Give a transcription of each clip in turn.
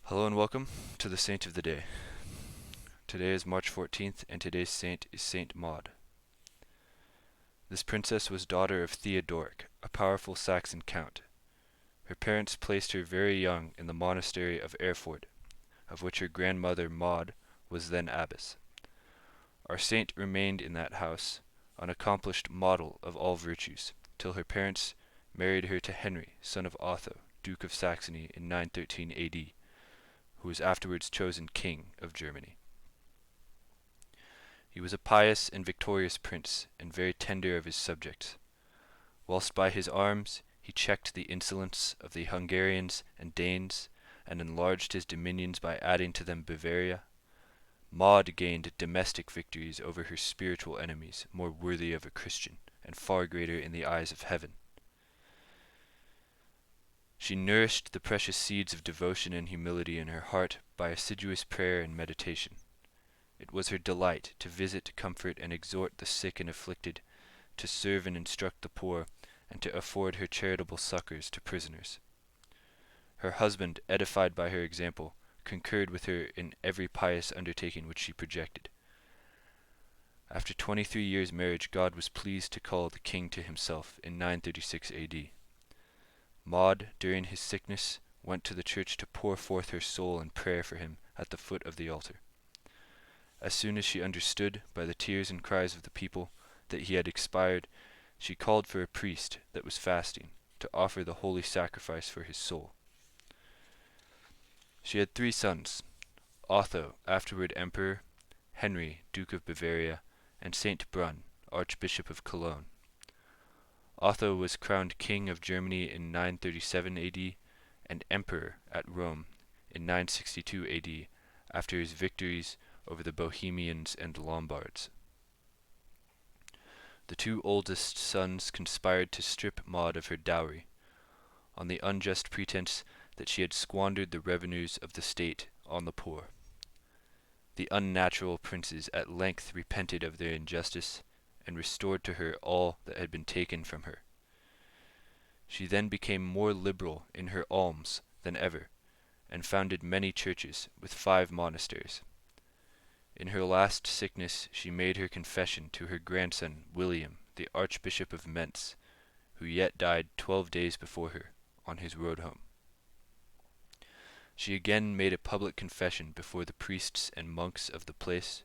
Hello and welcome to the Saint of the Day. Today is March 14th, and today's saint is Saint Maud. This princess was daughter of Theodoric, a powerful Saxon count. Her parents placed her very young in the monastery of Erfurt, of which her grandmother Maud was then abbess. Our saint remained in that house, an accomplished model of all virtues, till her parents married her to Henry, son of Otho, Duke of Saxony, in 913 A.D., who was afterwards chosen king of Germany. He was a pious and victorious prince, and very tender of his subjects. Whilst by his arms he checked the insolence of the Hungarians and Danes, and enlarged his dominions by adding to them Bavaria, Maud gained domestic victories over her spiritual enemies, more worthy of a Christian, and far greater in the eyes of heaven. She nourished the precious seeds of devotion and humility in her heart by assiduous prayer and meditation. It was her delight to visit, comfort, and exhort the sick and afflicted, to serve and instruct the poor, and to afford her charitable succors to prisoners. Her husband, edified by her example, concurred with her in every pious undertaking which she projected. After 23 years' marriage, God was pleased to call the king to himself in 936 A.D. Maud, during his sickness, went to the church to pour forth her soul in prayer for him at the foot of the altar. As soon as she understood, by the tears and cries of the people, that he had expired, she called for a priest that was fasting, to offer the holy sacrifice for his soul. She had 3 sons, Otho, afterward emperor, Henry, Duke of Bavaria, and Saint Brunn, Archbishop of Cologne. Otho was crowned king of Germany in 937 A.D. and emperor at Rome in 962 A.D. after his victories over the Bohemians and Lombards. The 2 oldest sons conspired to strip Maud of her dowry, on the unjust pretense that she had squandered the revenues of the state on the poor. The unnatural princes at length repented of their injustice, and restored to her all that had been taken from her. She then became more liberal in her alms than ever, and founded many churches, with 5 monasteries. In her last sickness she made her confession to her grandson William, the Archbishop of Mentz, who yet died 12 days before her, on his road home. She again made a public confession before the priests and monks of the place,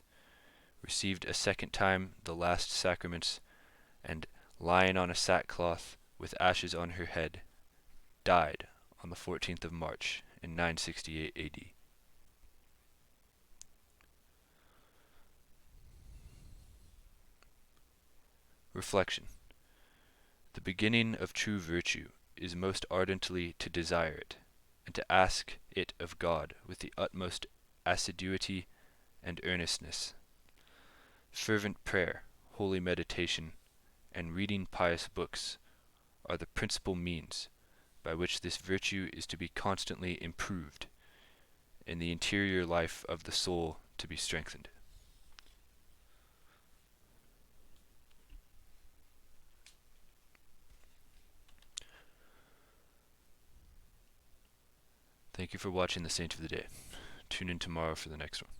received a second time the last sacraments, and, lying on a sackcloth with ashes on her head, died on the 14th of March in 968 A.D. Reflection. The beginning of true virtue is most ardently to desire it, and to ask it of God with the utmost assiduity and earnestness. Fervent prayer, holy meditation, and reading pious books are the principal means by which this virtue is to be constantly improved, and the interior life of the soul to be strengthened. Thank you for watching the Saint of the Day. Tune in tomorrow for the next one.